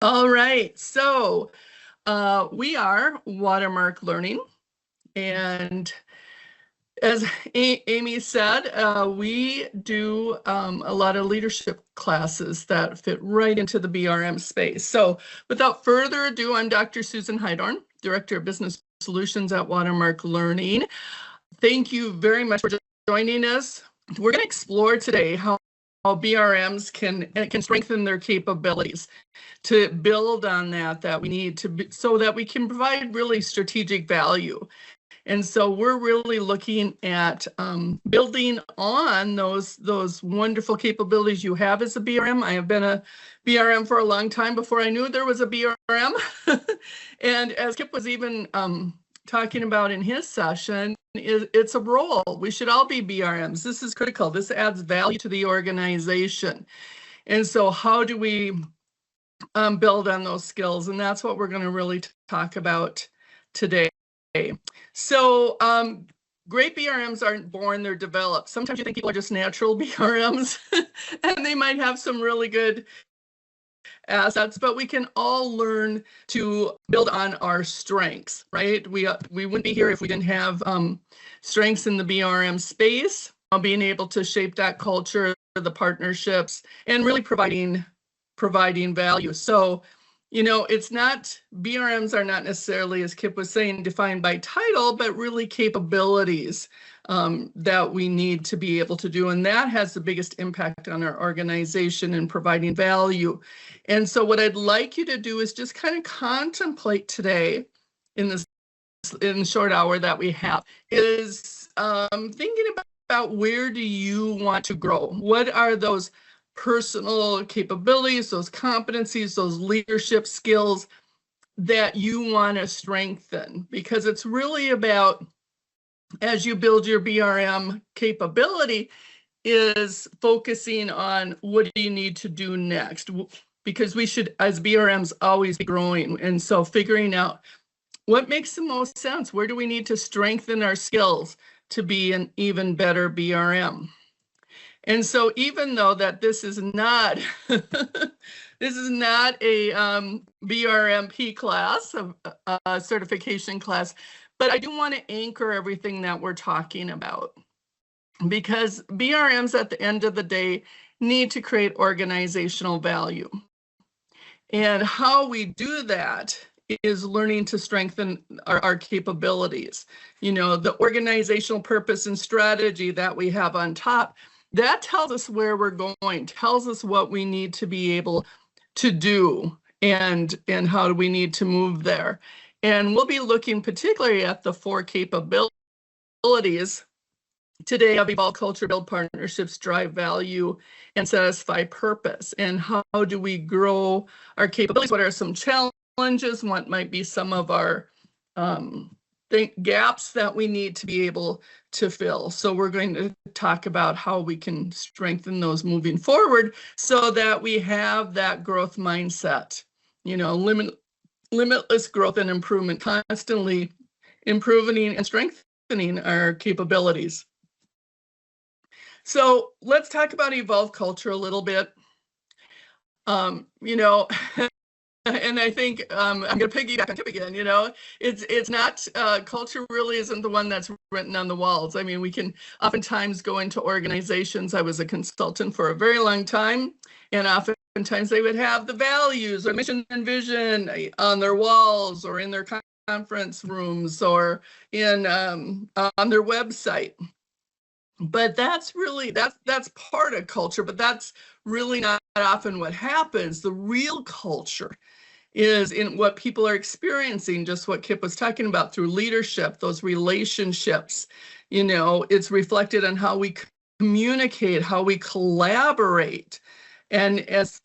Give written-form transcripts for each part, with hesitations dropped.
All right, so we are Watermark Learning, and as Amy said, we do a lot of leadership classes that fit right into the BRM space. So without further ado, I'm Dr. Susan Heidorn, Director of Business Solutions at Watermark Learning. Thank you very much for joining us. We're going to explore today how BRMs can strengthen their capabilities to build on that we need to be, so that we can provide really strategic value. And so we're really looking at building on those wonderful capabilities you have as a BRM. I have been a BRM for a long time before I knew there was a BRM. And as Kip was even talking about in his session, it's a role. We should all be BRMs. This is critical. This adds value to the organization. And so how do we build on those skills? And that's what we're going to really talk about today. So great BRMs aren't born, they're developed. Sometimes you think people are just natural BRMs and they might have some really good assets, but we can all learn to build on our strengths, right? We wouldn't be here if we didn't have strengths in the BRM space, being able to shape that culture, the partnerships, and really providing value. So, you know, it's not, BRMs are not necessarily, as Kip was saying, defined by title, but really capabilities that we need to be able to do. And that has the biggest impact on our organization and providing value. And so what I'd like you to do is just kind of contemplate today in the short hour that we have is thinking about where do you want to grow? What are those personal capabilities, those competencies, those leadership skills that you want to strengthen? Because it's really about, as you build your BRM capability, is focusing on what do you need to do next? Because we should, as BRMs, always be growing. And so figuring out what makes the most sense, where do we need to strengthen our skills to be an even better BRM? And so even though that this is not this is not a BRMP class, a certification class, but I do want to anchor everything that we're talking about, because BRMs at the end of the day need to create organizational value. And how we do that is learning to strengthen our capabilities. You know, the organizational purpose and strategy that we have on top, that tells us where we're going, tells us what we need to be able to do and how do we need to move there. And we'll be looking particularly at the 4 capabilities today of evolve culture, build partnerships, drive value, and satisfy purpose. And how do we grow our capabilities? What are some challenges? What might be some of our gaps that we need to be able to fill? So we're going to talk about how we can strengthen those moving forward so that we have that growth mindset, you know, limitless growth and improvement, constantly improving and strengthening our capabilities. So let's talk about evolve culture a little bit. You know, and I think I'm going to piggyback on Kip again. You know, it's not, culture really isn't the one that's written on the walls. I mean, we can oftentimes go into organizations. I was a consultant for a very long time, and oftentimes they would have the values or mission and vision on their walls or in their conference rooms or in on their website. But that's really, that's part of culture, but that's really not often what happens. The real culture is in what people are experiencing, just what Kip was talking about through leadership, those relationships. You know, it's reflected on how we communicate, how we collaborate. And as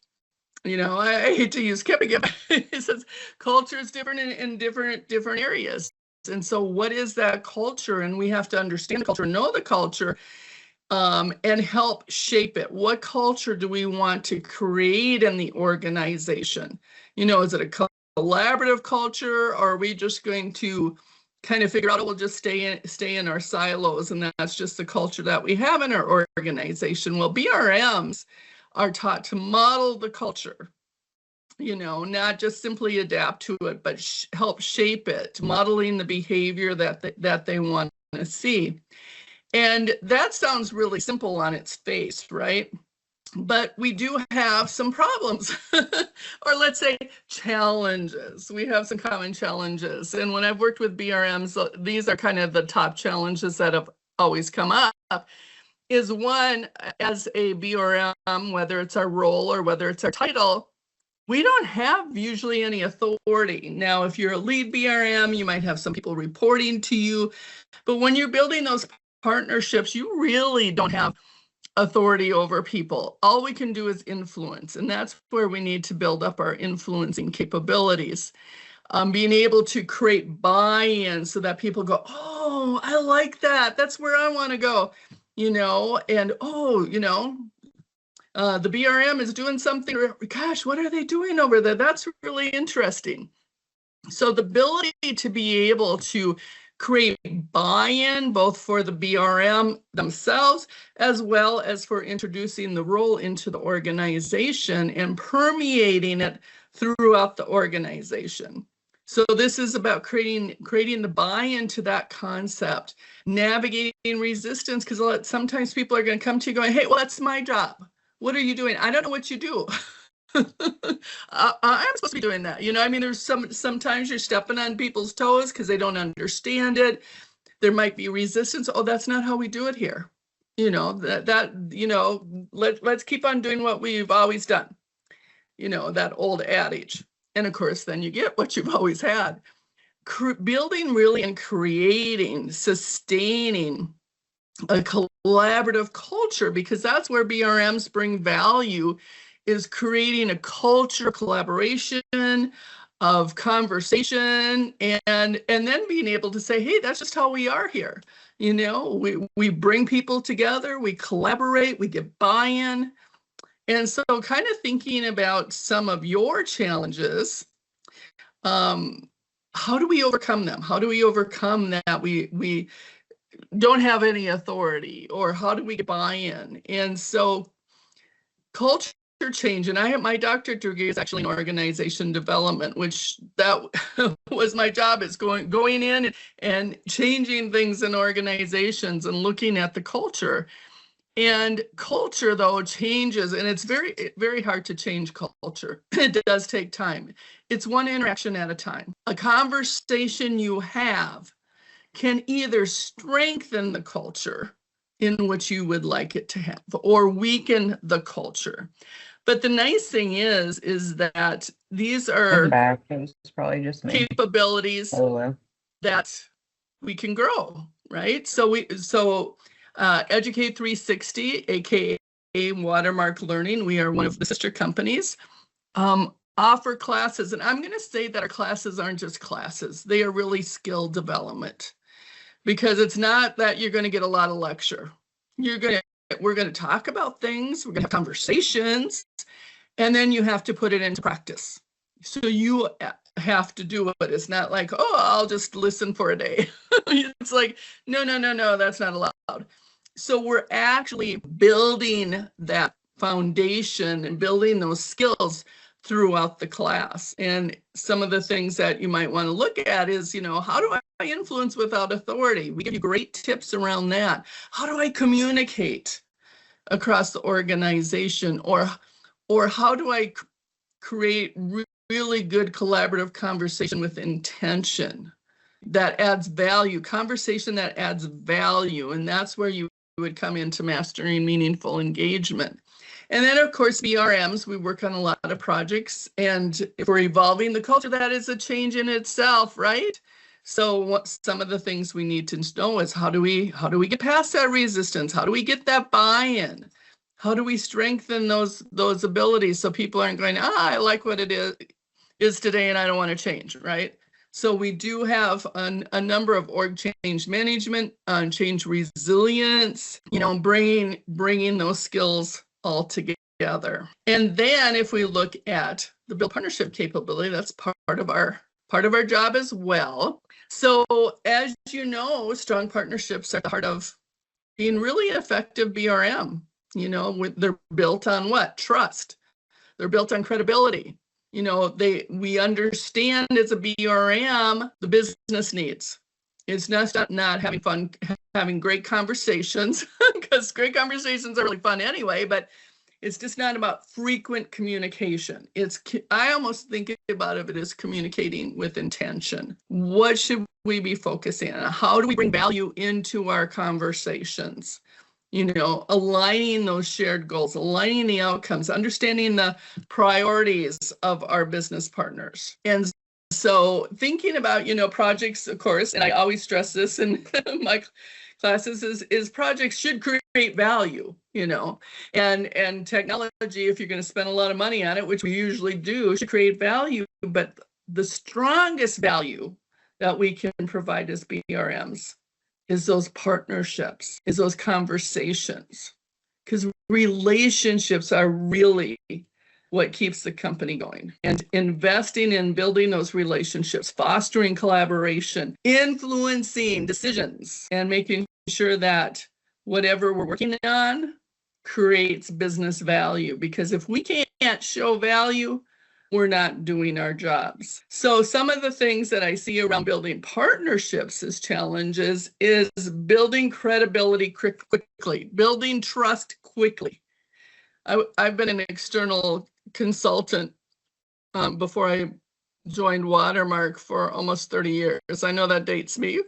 you know, I hate to use Kip again, he says culture is different in different areas. And so what is that culture? And we have to understand the culture, know the culture, and help shape it. What culture do we want to create in the organization? You know, is it a collaborative culture, or are we just going to kind of figure out, we'll just stay in our silos, and that's just the culture that we have in our organization? Well, BRMs are taught to model the culture not just simply adapt to it, but help shape it, modeling the behavior that they want to see. And that sounds really simple on its face, right? But we do have some problems, or let's say challenges. We have some common challenges. And when I've worked with BRMs, these are kind of the top challenges that have always come up. Is one, as a BRM, whether it's our role or whether it's our title, we don't have usually any authority. Now, if you're a lead BRM, you might have some people reporting to you, but when you're building those partnerships, you really don't have authority over people. All we can do is influence, and that's where we need to build up our influencing capabilities. Being able to create buy-in so that people go, oh, I like that. That's where I want to go, and the BRM is doing something. Gosh, what are they doing over there? That's really interesting. So the ability to be able to create buy-in both for the BRM themselves, as well as for introducing the role into the organization and permeating it throughout the organization. So this is about creating the buy-in to that concept, navigating resistance, because sometimes people are going to come to you going, hey, well, that's my job. What are you doing? I don't know what you do. I'm supposed to be doing that. There's sometimes you're stepping on people's toes because they don't understand it. There might be resistance. Oh, that's not how we do it here. Let's keep on doing what we've always done. That old adage. And of course, then you get what you've always had. Building really and creating, sustaining a collaborative culture, because that's where BRMs bring value, is creating a culture of collaboration, of conversation, and then being able to say, hey, that's just how we are here. We bring people together, we collaborate, we get buy-in. And so kind of thinking about some of your challenges, how do we overcome them? How do we overcome that we don't have any authority, or how do we get buy-in? And so culture change, and my doctorate degree is actually in organization development, which that was my job, is going in and changing things in organizations and looking at the culture. And culture, though, changes, and it's very, very hard to change culture. It does take time. It's one interaction at a time. A conversation you have can either strengthen the culture in which you would like it to have, or weaken the culture. But the nice thing is that these are probably just me. Capabilities that we can grow, right? So Educate 360, aka Watermark Learning, we are one of the sister companies, offer classes. And I'm going to say that our classes aren't just classes. They are really skill development, because it's not that you're going to get a lot of lecture. We're going to talk about things. We're going to have conversations, and then you have to put it into practice. So you have to do it. It's not like, oh, I'll just listen for a day. It's like, no, that's not allowed. So we're actually building that foundation and building those skills throughout the class. And some of the things that you might want to look at is, how do I influence without authority? We give you great tips around that. How do I communicate across the organization? Or how do I create really good collaborative conversation with intention that adds value, conversation that adds value? And that's where you would come into mastering meaningful engagement. And then, of course, BRMs, we work on a lot of projects, and if we're evolving the culture, that is a change in itself, right? So some of the things we need to know is how do we get past that resistance? How do we get that buy-in? How do we strengthen those abilities so people aren't going, I like what it is today and I don't want to change, right? So we do have a number of org change management, change resilience, bringing those skills all together. And then if we look at the build partnership capability, that's part of our job as well. So as you know, strong partnerships are at the heart of being really effective BRM. They're built on what? Trust. They're built on credibility. we understand as a BRM the business needs. It's not having fun, having great conversations, because great conversations are really fun anyway, but it's just not about frequent communication. I almost think about it as communicating with intention. What should we be focusing on? How do we bring value into our conversations? Aligning those shared goals, aligning the outcomes, understanding the priorities of our business partners. And so thinking about, projects, of course, and I always stress this in my classes, is projects should create value, and technology, if you're going to spend a lot of money on it, which we usually do, should create value. But the strongest value that we can provide as BRMs is those partnerships, is those conversations, because relationships are really what keeps the company going. And investing in building those relationships, fostering collaboration, influencing decisions, and making sure that whatever we're working on creates business value. Because if we can't show value, we're not doing our jobs. So some of the things that I see around building partnerships as challenges is building credibility quickly, building trust quickly. I've been an external consultant before I joined Watermark for almost 30 years. I know that dates me.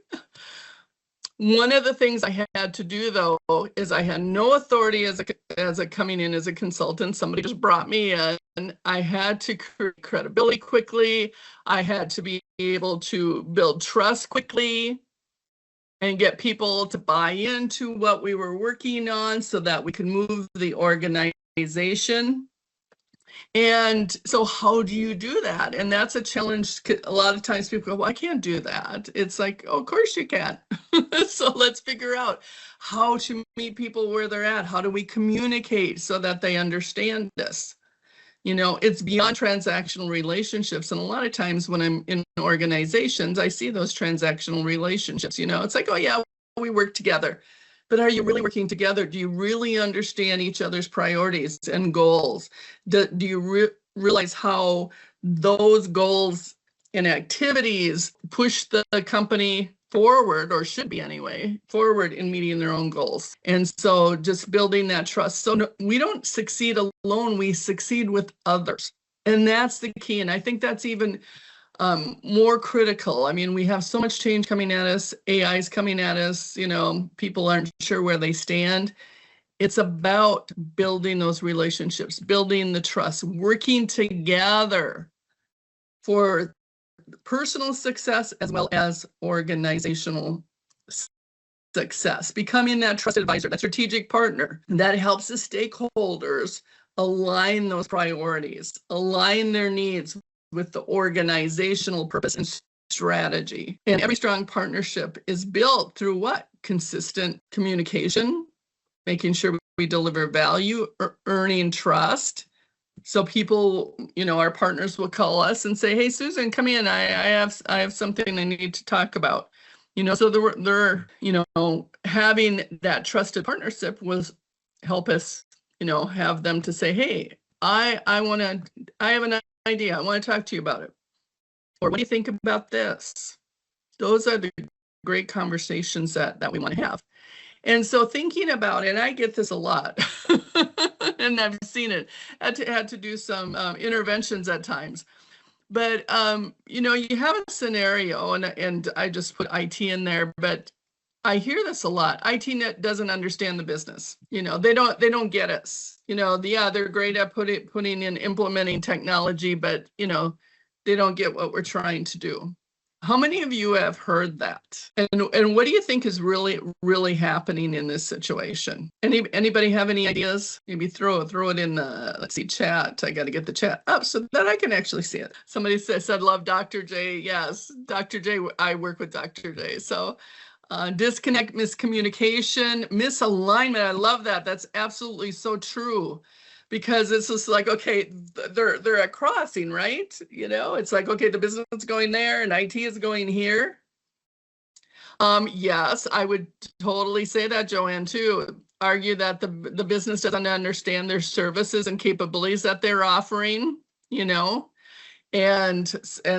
One of the things I had to do, though, is I had no authority as a coming in as a consultant. Somebody just brought me in. I had to create credibility quickly. I had to be able to build trust quickly and get people to buy into what we were working on so that we could move the organization. And so how do you do that? And that's a challenge. A lot of times people go, well, I can't do that. It's like, oh, of course you can. So let's figure out how to meet people where they're at. How do we communicate so that they understand this? It's beyond transactional relationships. And a lot of times when I'm in organizations, I see those transactional relationships. It's like, oh, yeah, we work together. But are you really working together? Do you really understand each other's priorities and goals? Do you realize how those goals and activities push the company forward, or should be anyway, forward in meeting their own goals? And so just building that trust. So we don't succeed alone, we succeed with others. And that's the key. And I think that's even more critical. I mean, we have so much change coming at us. AI is coming at us. People aren't sure where they stand. It's about building those relationships, building the trust, working together for personal success as well as organizational success. Becoming that trusted advisor, that strategic partner that helps the stakeholders align those priorities, align their needs with the organizational purpose and strategy. And every strong partnership is built through what? Consistent communication, making sure we deliver value, earning trust. So people, our partners will call us and say, hey, Susan, come in. I have something I need to talk about. So they're having that trusted partnership will help us, have them to say, hey, I have an idea. I want to talk to you about it. Or what do you think about this? Those are the great conversations that we want to have. And so thinking about it, and I get this a lot, and I've seen it, had to do some interventions at times. But, you have a scenario, and I just put IT in there, but I hear this a lot. IT doesn't understand the business. They don't get us. They're great at putting in implementing technology, but they don't get what we're trying to do. How many of you have heard that? And what do you think is really happening in this situation? Anybody have any ideas? Maybe throw it in the, let's see, chat. I got to get the chat up so that I can actually see it. Somebody said, love Dr. J. Yes, Dr. J. I work with Dr. J. So disconnect, miscommunication, misalignment. I love that. That's absolutely so true. Because it's just like, okay, they're at crossing, right? It's like, okay, the business is going there and IT is going here. Yes, I would totally say that, Joanne, too. Argue that the business doesn't understand their services and capabilities that they're offering, And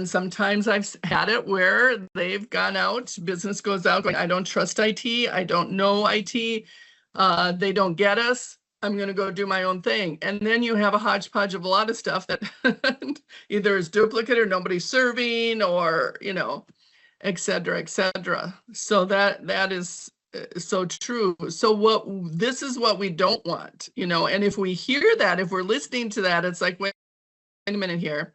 sometimes I've had it where they've gone out, business goes out going, I don't trust IT, I don't know IT, they don't get us, I'm going to go do my own thing. And then you have a hodgepodge of a lot of stuff that either is duplicate or nobody's serving, or, you know, et cetera, et cetera. So that is so true. So this is what we don't want, you know, and if we hear that, if we're listening to that, it's like, wait a minute here.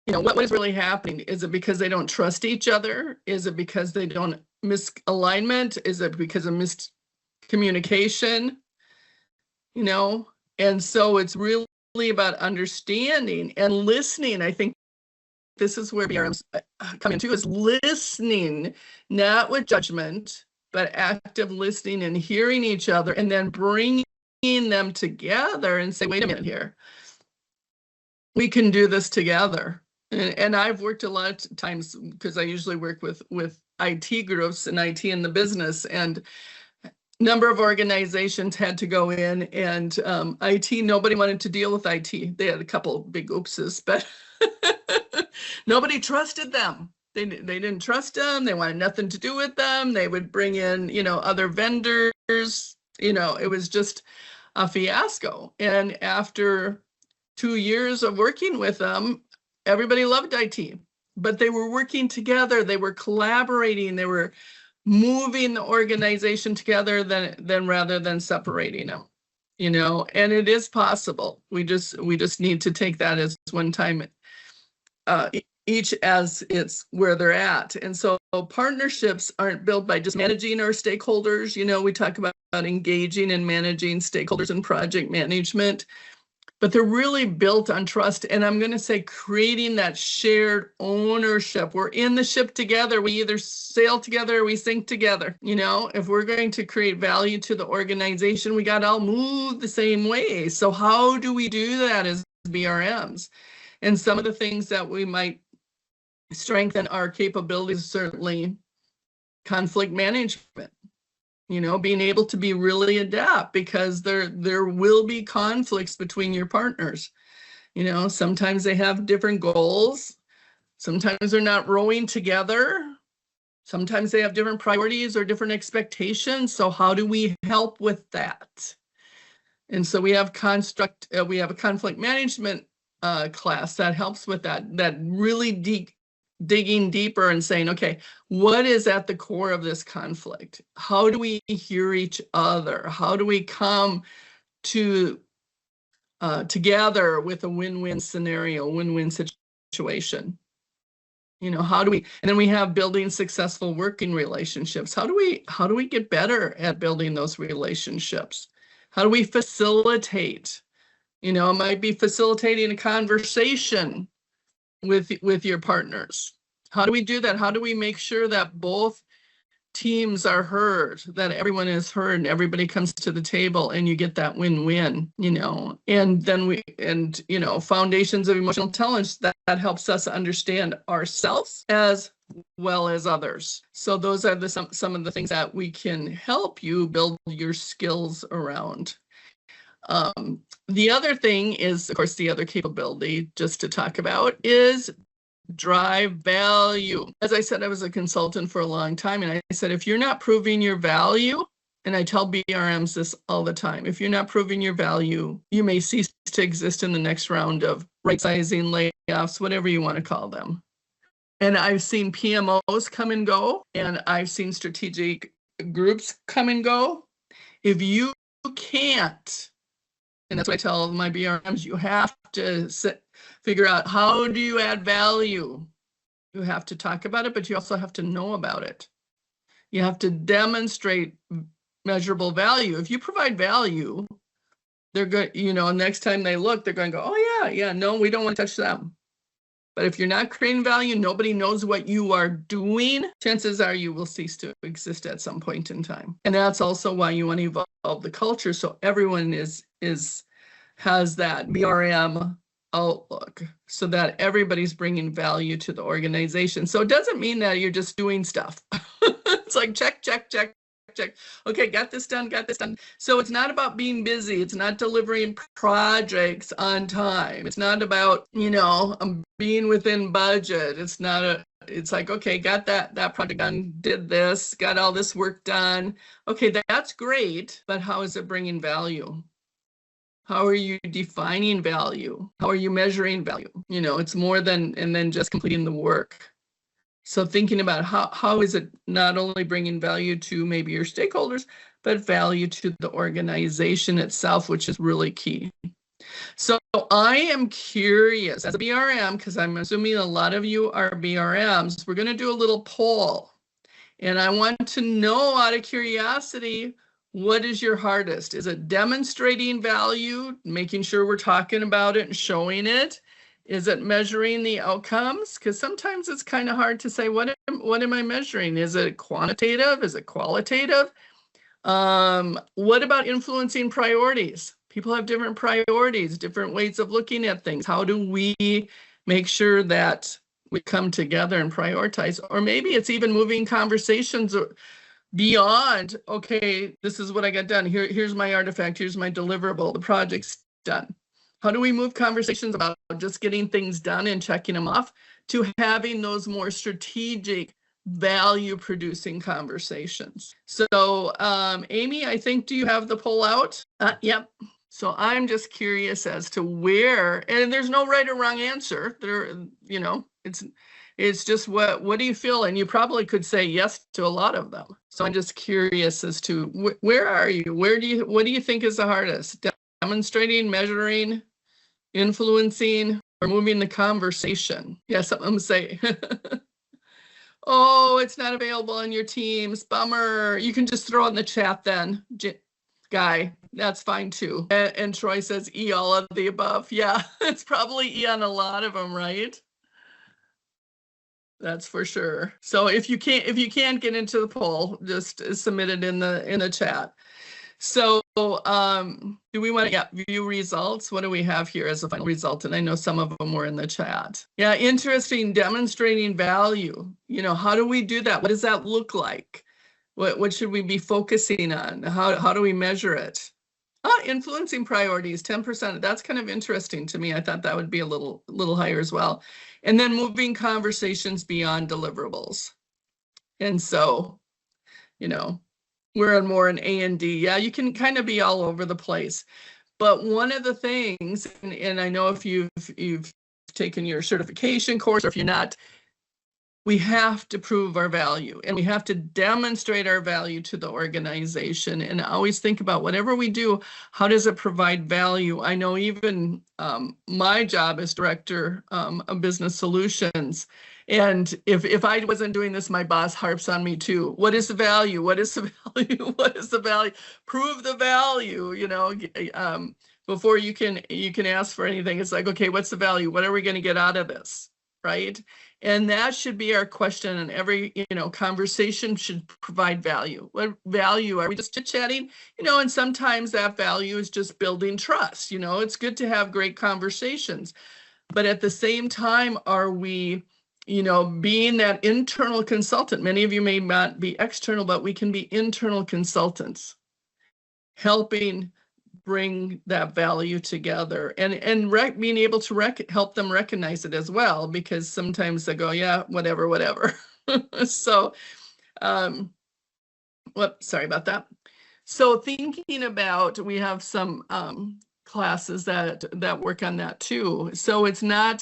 You know, what is really happening? Is it because they don't trust each other? Is it because they don't misalignment? Is it because of miscommunication? You know, and so it's really about understanding and listening. I think this is where BRMs come into, is listening, not with judgment, but active listening and hearing each other, and then bringing them together and say, wait a minute here, we can do this together. And I've worked a lot of times, because I usually work with IT groups and IT in the business, and number of organizations had to go in, and IT, nobody wanted to deal with IT. They had a couple big oopses, but nobody trusted them. They didn't trust them. They wanted nothing to do with them. They would bring in, you know, other vendors. You know, it was just a fiasco. And after 2 years of working with them, everybody loved IT, but they were working together. They were collaborating. They were moving the organization together than rather than separating them, you know. And it is possible. We just need to take that as one time, each as it's where they're at. And so partnerships aren't built by just managing our stakeholders. You know, we talk about engaging and managing stakeholders in project management, but they're really built on trust. And I'm going to say creating that shared ownership. We're in the ship together. We either sail together or we sink together. You know, if we're going to create value to the organization, we got to all move the same way. So how do we do that as BRMs? And some of the things that we might strengthen our capabilities, certainly conflict management. You know, being able to be really adept, because there will be conflicts between your partners. You know, sometimes they have different goals. Sometimes they're not rowing together. Sometimes they have different priorities or different expectations. So how do we help with that? And so we have a conflict management class that helps with that really digging deeper and saying, okay, what is at the core of this conflict? How do we hear each other? How do we come to together with a win-win scenario, win-win situation? You know, how do we, and then we have building successful working relationships. How do we get better at building those relationships? How do we facilitate? You know, it might be facilitating a conversation with your partners. How do we do that? How do we make sure that both teams are heard, that everyone is heard and everybody comes to the table and you get that win-win, you know? And then you know, foundations of emotional intelligence, that helps us understand ourselves as well as others. So those are some of the things that we can help you build your skills around. The other thing is, of course, the other capability just to talk about is drive value. As I said, I was a consultant for a long time, and I said, if you're not proving your value, and I tell BRMs this all the time, if you're not proving your value, you may cease to exist in the next round of right-sizing, layoffs, whatever you want to call them. And I've seen PMOs come and go, and I've seen strategic groups come and go. If you can't, and that's what I tell my BRMs, you have to figure out, how do you add value? You have to talk about it, but you also have to know about it. You have to demonstrate measurable value. If you provide value, they're good, you know, next time they look, they're going to go, oh yeah, no, we don't want to touch them. But if you're not creating value, nobody knows what you are doing, chances are you will cease to exist at some point in time. And that's also why you want to evolve the culture, so everyone has that BRM outlook, so that everybody's bringing value to the organization. So it doesn't mean that you're just doing stuff. It's like check, check, check, check. Okay, got this done, got this done. So it's not about being busy. It's not delivering projects on time. It's not about, being within budget. It's like, okay, got that project done, did this, got all this work done. Okay, that's great, but how is it bringing value? How are you defining value? How are you measuring value? It's more than just completing the work. So thinking about how is it not only bringing value to maybe your stakeholders, but value to the organization itself, which is really key. So I am curious, as a BRM, because I'm assuming a lot of you are BRMs, we're going to do a little poll. And I want to know, out of curiosity, what is your hardest? Is it demonstrating value, making sure we're talking about it and showing it? Is it measuring the outcomes? Because sometimes it's kind of hard to say, what am I measuring? Is it quantitative? Is it qualitative? What about influencing priorities? People have different priorities, different ways of looking at things. How do we make sure that we come together and prioritize? Or maybe it's even moving conversations beyond, okay, this is what I got done. Here's my artifact. Here's my deliverable. The project's done. How do we move conversations about just getting things done and checking them off to having those more strategic, value-producing conversations? So, Amy, I think, do you have the poll out? Yep. So I'm just curious as to where, and there's no right or wrong answer. It's just what do you feel? And you probably could say yes to a lot of them. So I'm just curious as to where are you? What do you think is the hardest? Demonstrating, measuring, influencing, or moving the conversation? Yes, I'm going to say, oh, it's not available on your Teams. Bummer. You can just throw it in the chat then. Guy, that's fine too. And Troy says E, all of the above. Yeah, it's probably E on a lot of them, right? That's for sure. So if you can't get into the poll, just submit it in the chat. So do we want to view results? What do we have here as a final result? And I know some of them were in the chat. Yeah, interesting. Demonstrating value. How do we do that? What does that look like? What should we be focusing on? How do we measure it? Influencing priorities, 10%. That's kind of interesting to me. I thought that would be a little higher as well. And then moving conversations beyond deliverables. And so, we're more in A and D. Yeah, you can kind of be all over the place. But one of the things, and I know if you've taken your certification course, or if you're not, we have to prove our value, and we have to demonstrate our value to the organization, and always think about whatever we do, how does it provide value? I know even my job as director of business solutions, and if I wasn't doing this, my boss harps on me too. What is the value? What is the value? What is the value? Prove the value, before you can ask for anything. It's like, okay, what's the value? What are we going to get out of this? Right? And that should be our question, and every conversation should provide value. What value? Are we just chit-chatting? And sometimes that value is just building trust. It's good to have great conversations, but at the same time, are we being that internal consultant? Many of you may not be external, but we can be internal consultants, helping bring that value together, and being able to help them recognize it as well, because sometimes they go, yeah, whatever. So, sorry about that. So thinking about, we have some classes that work on that too. So it's not,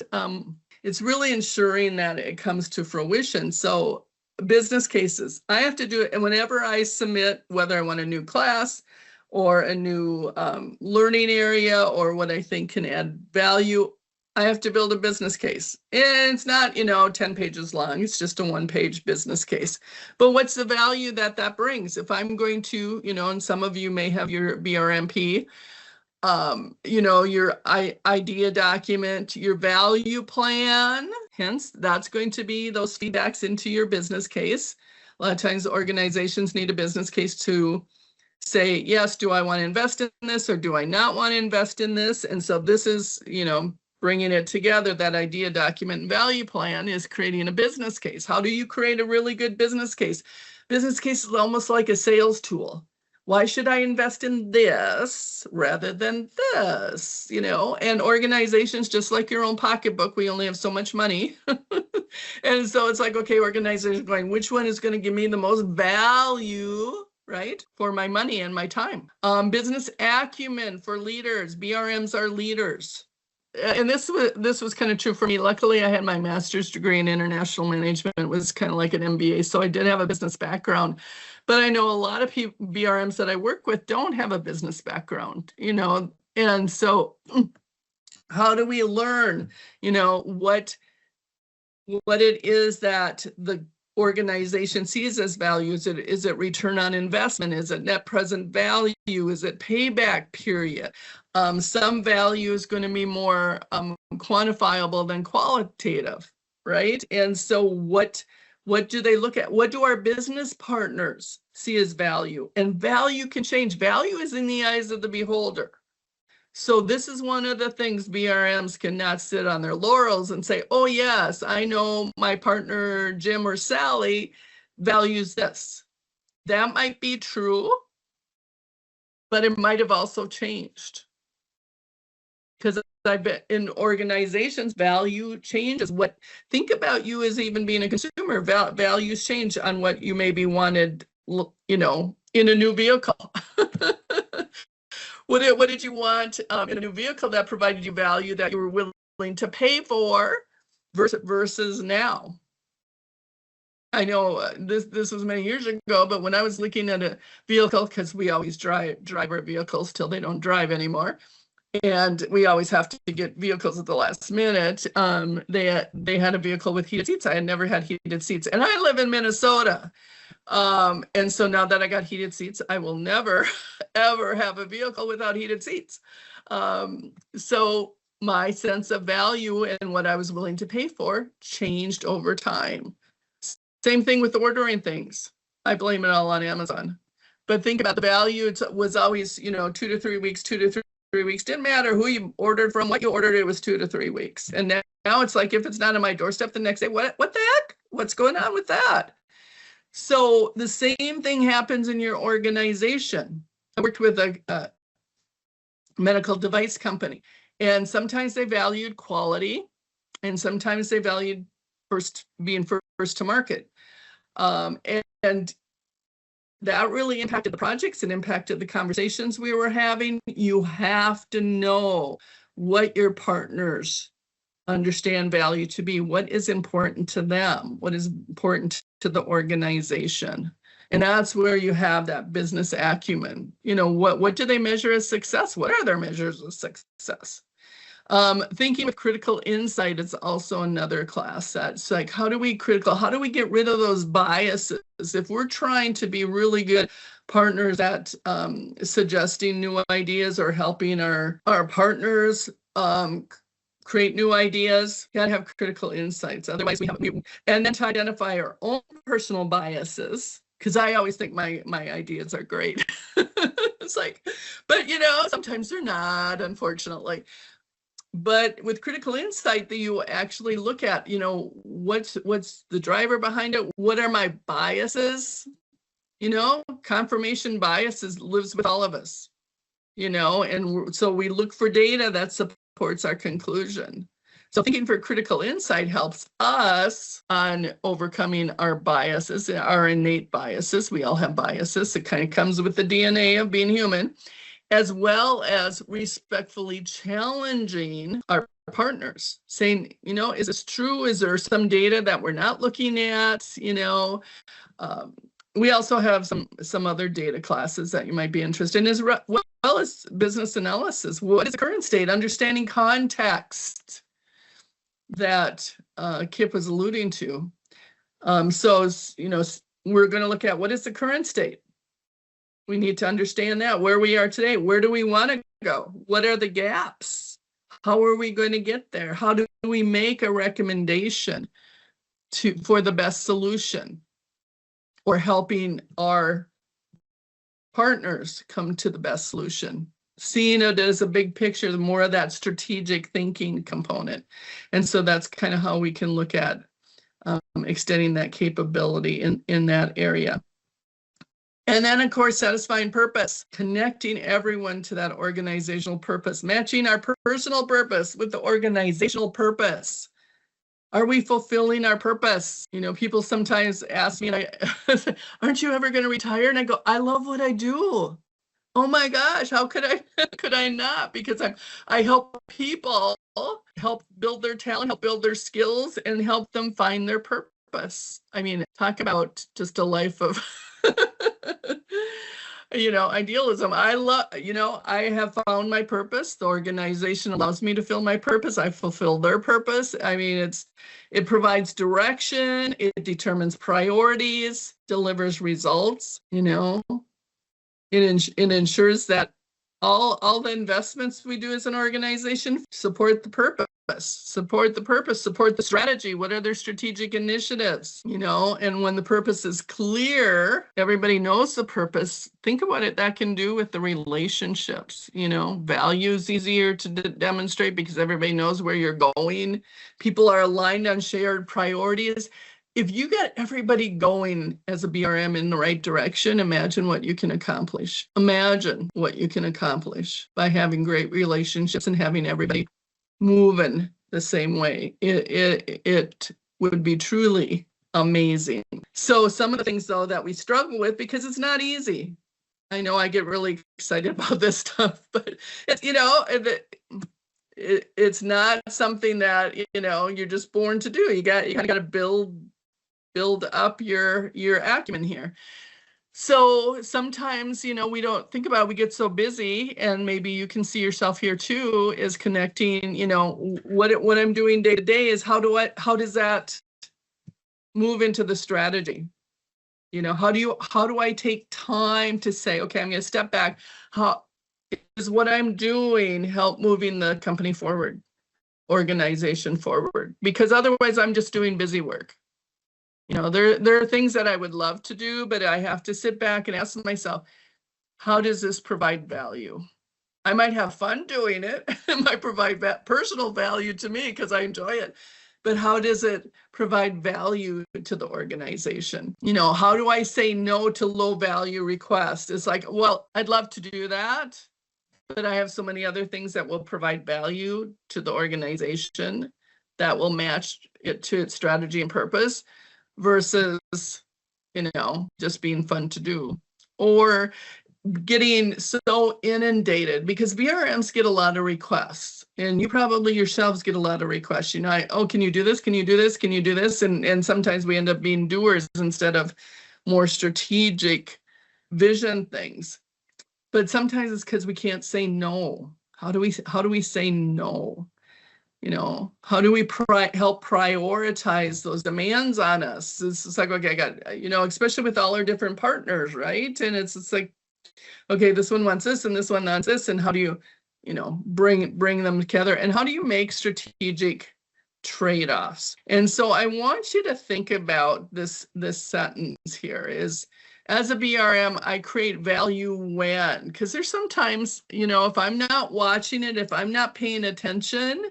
it's really ensuring that it comes to fruition. So business cases, I have to do it, and whenever I submit, whether I want a new class or a new learning area, or what I think can add value, I have to build a business case. And it's not, 10 pages long. It's just a 1-page business case. But what's the value that brings? If I'm going to, and some of you may have your BRMP, your idea document, your value plan, hence that's going to be those feedbacks into your business case. A lot of times organizations need a business case to say, yes, do I want to invest in this, or do I not want to invest in this? And so this is, bringing it together, that idea document and value plan, is creating a business case. How do you create a really good business case? Business case is almost like a sales tool. Why should I invest in this rather than this? And organizations, just like your own pocketbook, we only have so much money. And so it's like, okay, organizations going, which one is going to give me the most value, right, for my money and my time? Business acumen for leaders. BRMs are leaders. And this was kind of true for me. Luckily, I had my master's degree in international management. It was kind of like an MBA, so I did have a business background. But I know a lot of people, BRMs that I work with, don't have a business background, and so how do we learn, what it is that the organization sees as value? Is it return on investment? Is it net present value? Is it payback period? Some value is going to be more quantifiable than qualitative, right? And so what do they look at? What do our business partners see as value? And value can change. Value is in the eyes of the beholder. So this is one of the things BRMs cannot sit on their laurels and say, oh yes, I know my partner Jim or Sally values this. That might be true, but it might have also changed. Because I bet in organizations, value changes. Think about you as even being a consumer. Values change on what you maybe wanted, in a new vehicle. What did you want in a new vehicle that provided you value that you were willing to pay for versus now? I know this was many years ago, but when I was looking at a vehicle, because we always drive our vehicles till they don't drive anymore, and we always have to get vehicles at the last minute. They had a vehicle with heated seats. I had never had heated seats, and I live in Minnesota. And so now that I got heated seats, I will never, ever have a vehicle without heated seats. So my sense of value and what I was willing to pay for changed over time. Same thing with ordering things. I blame it all on Amazon. But think about the value. It was always, 2 to 3 weeks, 2 to 3 weeks. Didn't matter who you ordered from, what you ordered, it was 2 to 3 weeks. And now it's like, if it's not on my doorstep the next day, what the heck? What's going on with that? So the same thing happens in your organization. I worked with a medical device company, and sometimes they valued quality, and sometimes they valued being first to market. And that really impacted the projects and impacted the conversations we were having. You have to know what your partners understand value to be, what is important to them, what is important to the organization. And that's where you have that business acumen. What do they measure as success? What are their measures of success? Thinking with critical insight is also another class that's like, how do we get rid of those biases? If we're trying to be really good partners at suggesting new ideas or helping our partners create new ideas, you gotta have critical insights. Otherwise, we have a mutant. And then to identify our own personal biases, because I always think my ideas are great. It's like, but sometimes they're not, unfortunately. But with critical insight, that you actually look at, what's the driver behind it? What are my biases? Confirmation biases lives with all of us. And so we look for data that supports our conclusion. So thinking for critical insight helps us on overcoming our biases, our innate biases. We all have biases. It kind of comes with the DNA of being human, as well as respectfully challenging our partners, saying, is this true? Is there some data that we're not looking at? We also have some other data classes that you might be interested in, as well as business analysis. What is the current state? Understanding context that Kip was alluding to. So, we're going to look at what is the current state. We need to understand that, where we are today. Where do we want to go? What are the gaps? How are we going to get there? How do we make a recommendation for the best solution, or helping our partners come to the best solution? seeing it as a big picture, the more of that strategic thinking component. And so that's kind of how we can look at extending that capability in that area. And then, of course, satisfying purpose, connecting everyone to that organizational purpose, matching our personal purpose with the organizational purpose. Are we fulfilling our purpose? You know, people sometimes ask me, aren't you ever going to retire? And I go, I love what I do. Oh my gosh, how could I not? Because I help people help build their talent, help build their skills, and help them find their purpose. I mean, talk about just a life of idealism. I have found my purpose. The organization allows me to fill my purpose. I fulfill their purpose. I mean, it provides direction, it determines priorities, delivers results, It ensures that all the investments we do as an organization support the purpose, support the strategy. What are their strategic initiatives, and when the purpose is clear, everybody knows the purpose. Think of what that can do with the relationships, values easier to demonstrate because everybody knows where you're going. People are aligned on shared priorities. If you get everybody going as a BRM in the right direction, imagine what you can accomplish. Imagine what you can accomplish by having great relationships and having everybody moving the same way. It would be truly amazing. So some of the things, though, that we struggle with, because it's not easy. I know I get really excited about this stuff, but it's not something that, you're just born to do. You kind of got to build up your acumen here. So sometimes, we don't think about it. We get so busy, and maybe you can see yourself here too, is connecting, what I'm doing day to day is how does that move into the strategy? How do I take time to say, okay, I'm going to step back. How is what I'm doing help moving the company forward, organization forward? Because otherwise I'm just doing busy work. There are things that I would love to do, but I have to sit back and ask myself, how does this provide value? I might have fun doing it. It might provide personal value to me because I enjoy it. But how does it provide value to the organization? How do I say no to low value requests? It's like, well, I'd love to do that, but I have so many other things that will provide value to the organization that will match it to its strategy and purpose, versus, just being fun to do, or getting so inundated, because BRMs get a lot of requests, and you probably yourselves get a lot of requests. Can you do this? Can you do this? Can you do this? And sometimes we end up being doers instead of more strategic vision things. But sometimes it's because we can't say no. How do we say no? How do we help prioritize those demands on us? It's like, okay, I got, especially with all our different partners, right? And it's like, okay, this one wants this and this one wants this, and how do you, bring them together? And how do you make strategic trade-offs? And so I want you to think about this sentence here is, as a BRM, I create value when, because there's sometimes, if I'm not watching it, if I'm not paying attention,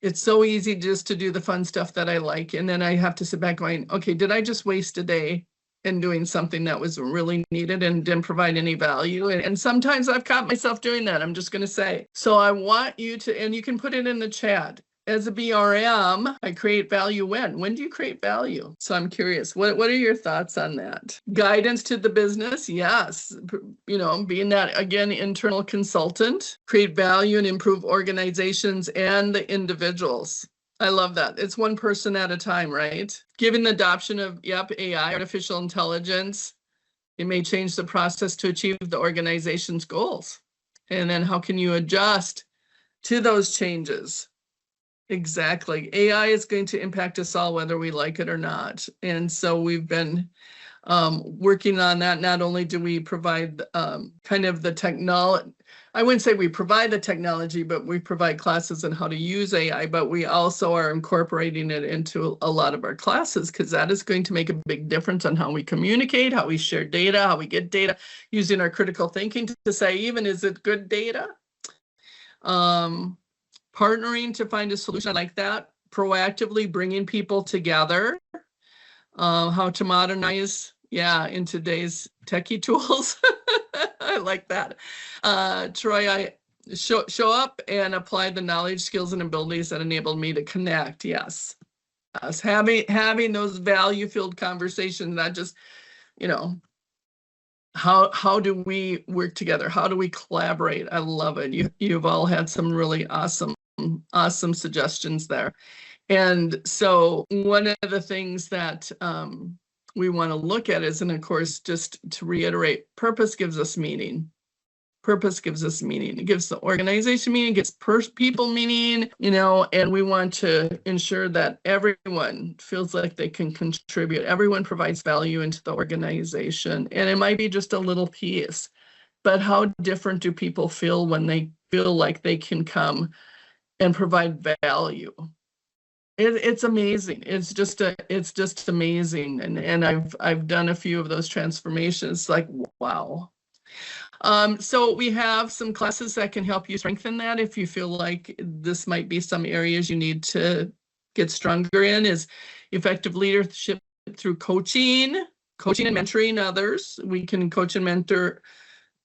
it's so easy just to do the fun stuff that I like. And then I have to sit back going, okay, did I just waste a day in doing something that was really needed and didn't provide any value? And sometimes I've caught myself doing that, I'm just going to say. So I want you to, and you can put it in the chat. As a BRM, I create value when? When do you create value? So I'm curious, what are your thoughts on that? Guidance to the business, yes. Being that, again, internal consultant, create value and improve organizations and the individuals. I love that. It's one person at a time, right? Given the adoption of, AI, artificial intelligence, it may change the process to achieve the organization's goals. And then how can you adjust to those changes? Exactly. AI is going to impact us all, whether we like it or not. And so we've been working on that. Not only do we provide kind of the technology, I wouldn't say we provide the technology, but we provide classes on how to use AI, but we also are incorporating it into a lot of our classes, because that is going to make a big difference on how we communicate, how we share data, how we get data, using our critical thinking to say, even, is it good data? Partnering to find a solution like that, proactively bringing people together, how to modernize, in today's techie tools. I like that. Troy, I show up and apply the knowledge, skills, and abilities that enabled me to connect. Yes. Having those value-filled conversations, not just, how do we work together? How do we collaborate? I love it. You've all had some really awesome suggestions there. And so one of the things that we want to look at is, and of course, just to reiterate, purpose gives us meaning. Purpose gives us meaning. It gives the organization meaning, it gives people meaning, and we want to ensure that everyone feels like they can contribute. Everyone provides value into the organization. And it might be just a little piece, but how different do people feel when they feel like they can come and provide value? It's amazing. It's just amazing. And I've done a few of those transformations, like, wow. So we have some classes that can help you strengthen that. If you feel like this might be some areas you need to get stronger in, is effective leadership through coaching and mentoring others. We can coach and mentor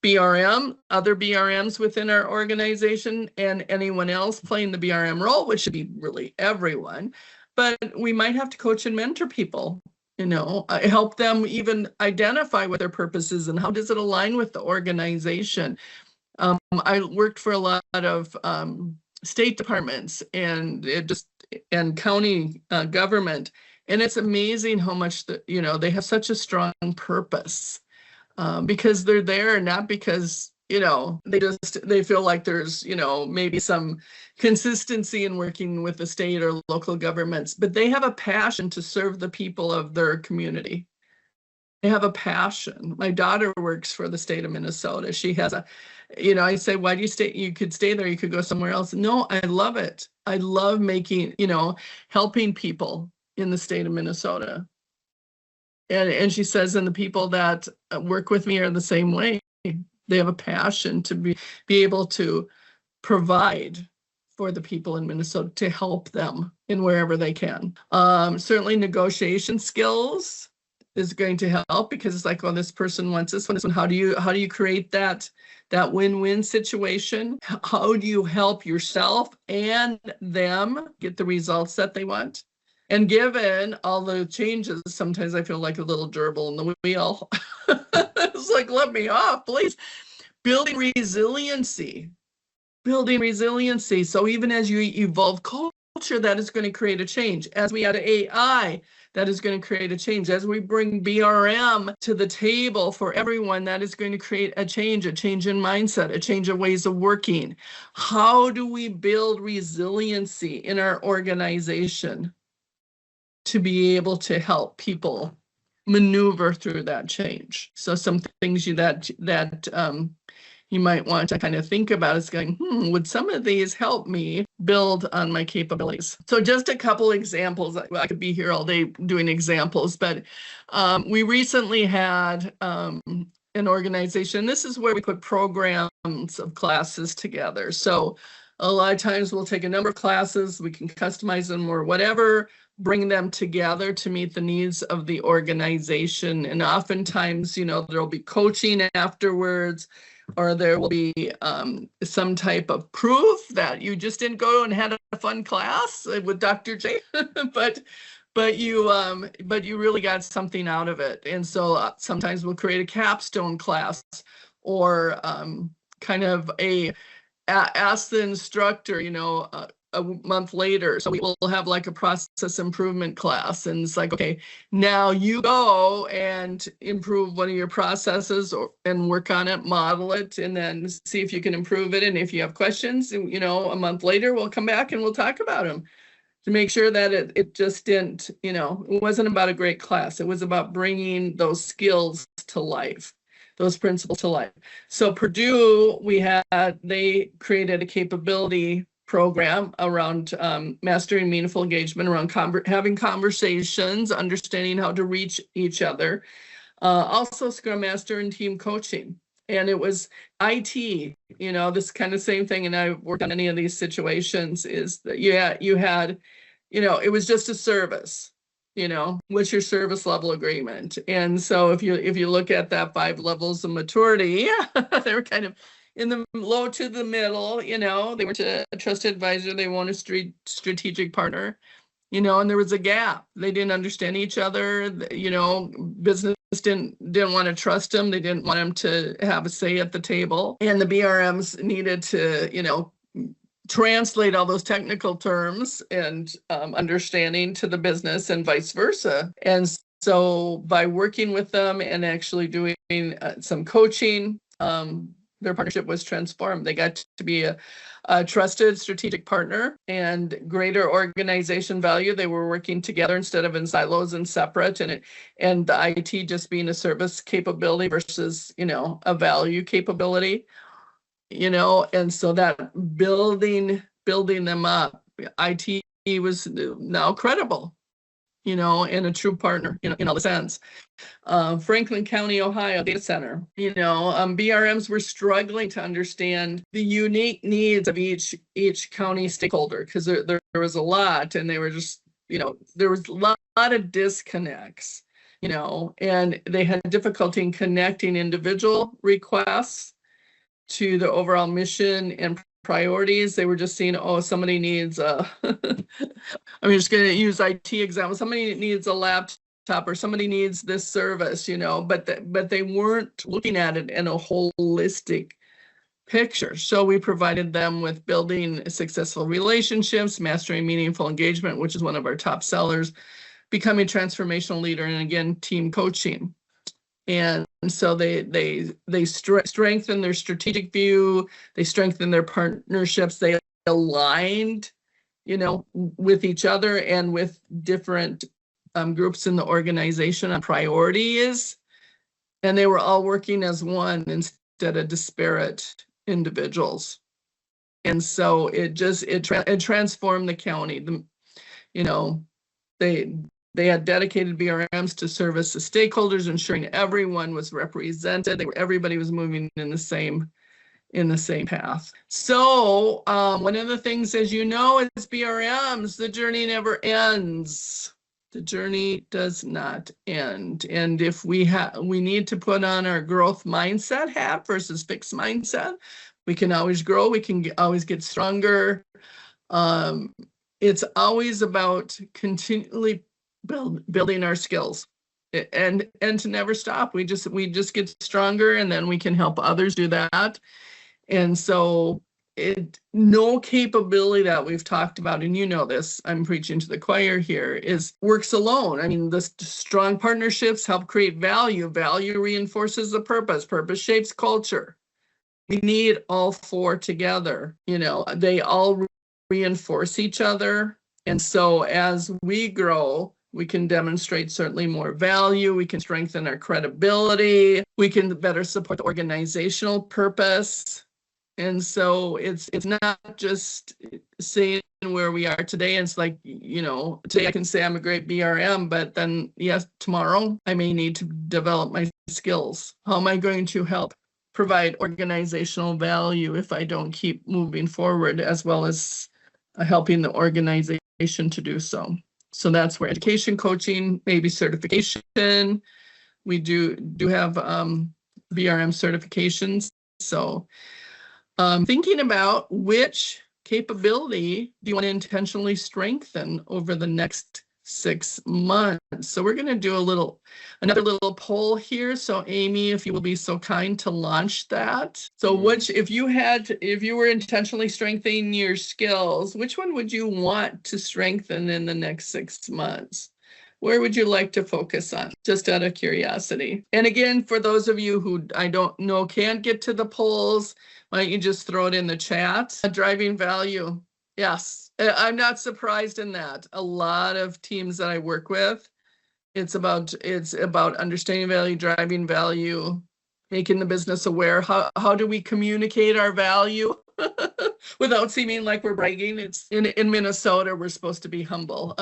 other BRMs within our organization, and anyone else playing the BRM role, which should be really everyone. But we might have to coach and mentor people, help them even identify what their purpose is and how does it align with the organization. I worked for a lot of state departments and county government, and it's amazing how much they have such a strong purpose. Because they're there, not because, they feel like there's, maybe some consistency in working with the state or local governments, but they have a passion to serve the people of their community. They have a passion. My daughter works for the state of Minnesota. She has I say, why do you stay? You could stay there. You could go somewhere else. No, I love it. I love making, helping people in the state of Minnesota. And she says, and the people that work with me are the same way. They have a passion to be able to provide for the people in Minnesota, to help them in wherever they can. Certainly negotiation skills is going to help, because it's like, well, this person wants this one. How do you create that win-win situation? How do you help yourself and them get the results that they want? And given all the changes, sometimes I feel like a little gerbil in the wheel. It's like, let me off, please. Building resiliency. So even as you evolve culture, that is going to create a change. As we add AI, that is going to create a change. As we bring BRM to the table for everyone, that is going to create a change in mindset, a change of ways of working. How do we build resiliency in our organization to be able to help people maneuver through that change? So some things that you might want to kind of think about is going, would some of these help me build on my capabilities? So just a couple examples. I could be here all day doing examples, but we recently had an organization. This is where we put programs of classes together. So a lot of times we'll take a number of classes, we can customize them or whatever, bring them together to meet the needs of the organization. And oftentimes, there'll be coaching afterwards, or there will be some type of proof that you just didn't go and had a fun class with Dr. J, but you really got something out of it. And so sometimes we'll create a capstone class, or kind of ask the instructor, a month later. So we will have like a process improvement class, and it's like, okay, now you go and improve one of your processes and work on it, model it, and then see if you can improve it. And if you have questions, a month later, we'll come back and we'll talk about them. to make sure that it just didn't, it wasn't about a great class. It was about bringing those skills to life, those principles to life. So Purdue, they created a capability program around mastering meaningful engagement, around having conversations, understanding how to reach each other. Also Scrum Master and team coaching. And it was IT, this kind of same thing. And I worked on any of these situations is that, you had, it was just a service, what's your service level agreement? And so if you look at that 5 levels of maturity, they were kind of in the low to the middle, they weren't a trusted advisor, they weren't a strategic partner, and there was a gap. They didn't understand each other, business didn't want to trust them. They didn't want them to have a say at the table. And the BRMs needed to, translate all those technical terms and understanding to the business and vice versa. And so by working with them and actually doing some coaching, their partnership was transformed. They got to be a trusted strategic partner and greater organization value. They were working together instead of in silos and separate, and the IT just being a service capability versus, a value capability, and so that building them up, IT was now credible, and a true partner, in all the sense. Franklin County, Ohio data center, BRMs were struggling to understand the unique needs of each county stakeholder, because there was a lot, and they were just, there was a lot of disconnects, and they had difficulty in connecting individual requests to the overall mission and priorities. They were just seeing, somebody needs I'm just going to use IT example. Somebody needs a laptop, or somebody needs this service, but they weren't looking at it in a holistic picture. So we provided them with building successful relationships, mastering meaningful engagement, which is one of our top sellers, becoming a transformational leader, and again, team coaching. And so they strengthen their strategic view, they strengthen their partnerships, they aligned, with each other and with different groups in the organization on priorities, and they were all working as one instead of disparate individuals. And so it transformed the county. They had dedicated BRMs to service the stakeholders, ensuring everyone was represented. Everybody was moving in the same path. So one of the things, as you know, is BRMs, the journey never ends. The journey does not end. And if we need to put on our growth mindset hat versus fixed mindset, we can always grow. We can always get stronger. It's always about continually building our skills and to never stop. We just get stronger, and then we can help others do that. And so no capability that we've talked about, and this, I'm preaching to the choir here, works alone. I mean, the strong partnerships help create value. Value reinforces the purpose. Purpose shapes culture. We need all 4 together. They all reinforce each other. And so as we grow, we can demonstrate certainly more value. We can strengthen our credibility. We can better support the organizational purpose. And so it's not just saying where we are today. And it's like, today I can say I'm a great BRM, but then, yes, tomorrow I may need to develop my skills. How am I going to help provide organizational value if I don't keep moving forward, as well as helping the organization to do so? So that's where education, coaching, maybe certification. We do have BRM certifications. So thinking about which capability do you want to intentionally strengthen over the next 6 months. So we're going to do another little poll here. So Amy, if you will be so kind to launch that. So if you were intentionally strengthening your skills, which one would you want to strengthen in the next 6 months? Where would you like to focus on? Just out of curiosity. And again, for those of you who I don't know can't get to the polls, why don't you just throw it in the chat? Driving value. Yes, I'm not surprised in that. A lot of teams that I work with, it's about understanding value, driving value, making the business aware. How do we communicate our value without seeming like we're bragging? It's in Minnesota, we're supposed to be humble.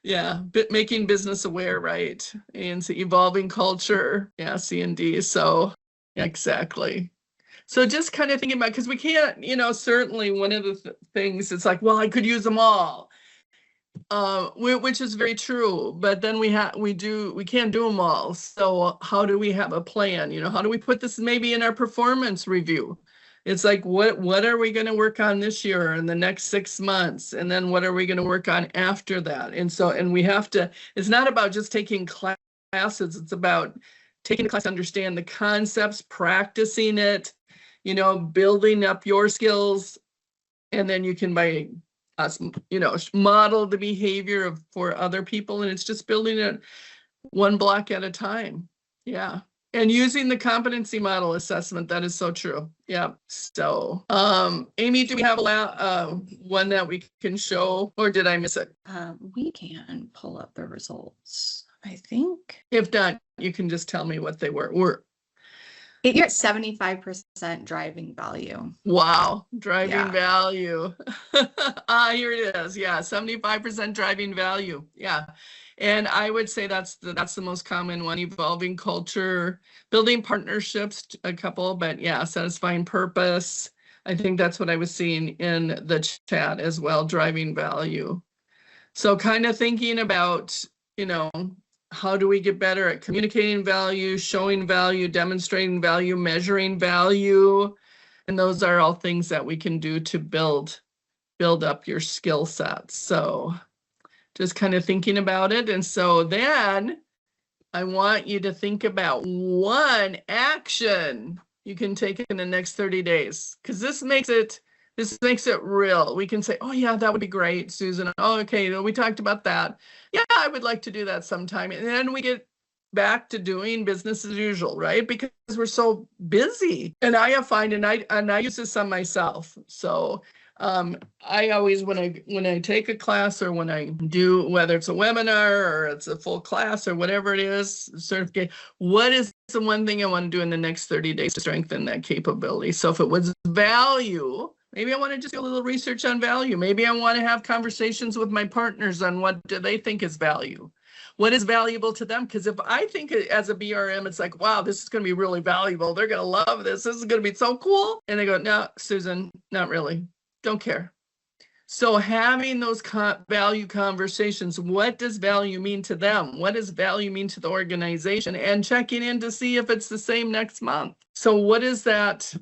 Yeah, making business aware, right? And so evolving culture, yeah, C&D. So yeah, exactly. So just kind of thinking about, because we can't, certainly one of the things, it's like, well, I could use them all, which is very true. But then we can't do them all. So how do we have a plan? How do we put this maybe in our performance review? It's like, what are we going to work on this year in the next 6 months? And then what are we going to work on after that? And we have to, it's not about just taking classes. It's about taking the class to understand the concepts, practicing it, building up your skills. And then you can model the behavior for other people. And it's just building it one block at a time. Yeah. And using the competency model assessment, that is so true. Yeah. So, Amy, do we have one that we can show, or did I miss it? We can pull up the results, I think. If not, you can just tell me what they were. You're at 75% driving value. Wow, driving value. Here it is. Yeah, 75% driving value. Yeah. And I would say that's the most common one. Evolving culture, building partnerships, a couple, but yeah, satisfying purpose. I think that's what I was seeing in the chat as well, driving value. So kind of thinking about, how do we get better at communicating value, showing value, demonstrating value, measuring value? And those are all things that we can do to build up your skill sets. So just kind of thinking about it. And so then I want you to think about one action you can take in the next 30 days, because this makes it real. We can say, oh yeah, that would be great, Susan. Oh, okay, we talked about that. Yeah, I would like to do that sometime. And then we get back to doing business as usual, right? Because we're so busy. And I have found, and I use this on myself. So I always, when I take a class, or when I do, whether it's a webinar or it's a full class or whatever it is, certificate, what is the one thing I want to do in the next 30 days to strengthen that capability? So if it was value, maybe I want to just do a little research on value. Maybe I want to have conversations with my partners on what do they think is value. What is valuable to them? Because if I think as a BRM, it's like, wow, this is going to be really valuable. They're going to love this. This is going to be so cool. And they go, no, Susan, not really. Don't care. So having those value conversations, what does value mean to them? What does value mean to the organization? And checking in to see if it's the same next month. So what is that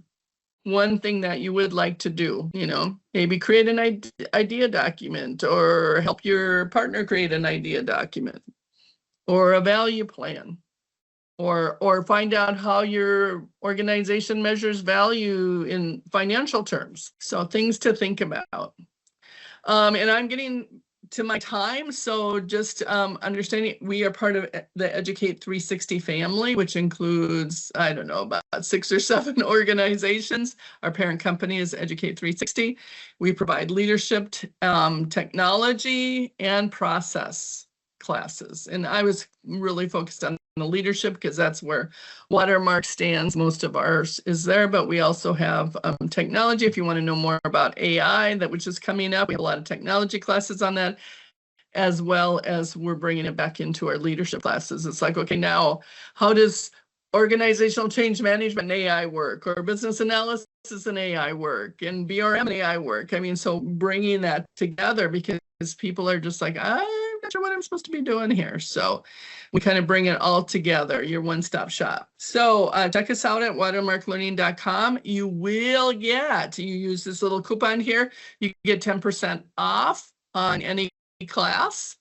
one thing that you would like to do? Maybe create an idea document, or help your partner create an idea document, or a value plan, or find out how your organization measures value in financial terms. So things to think about. And I'm getting to my time. So just understanding, we are part of the Educate 360 family, which includes, I don't know, about 6 or 7 organizations. Our parent company is Educate 360. We provide leadership, technology, and process classes. And I was really focused on the leadership, because that's where Watermark stands. Most of ours is there, but we also have technology. If you want to know more about AI, which is coming up, we have a lot of technology classes on that, as well as we're bringing it back into our leadership classes. It's like, okay, now how does organizational change management and AI work, or business analysis and AI work, and BRM and AI work? I mean, so bringing that together, because people are just like, I'm not sure what I'm supposed to be doing here. So we kind of bring it all together, your one-stop shop. So check us out at watermarklearning.com. You will get, you use this little coupon here, you get 10% off on any class.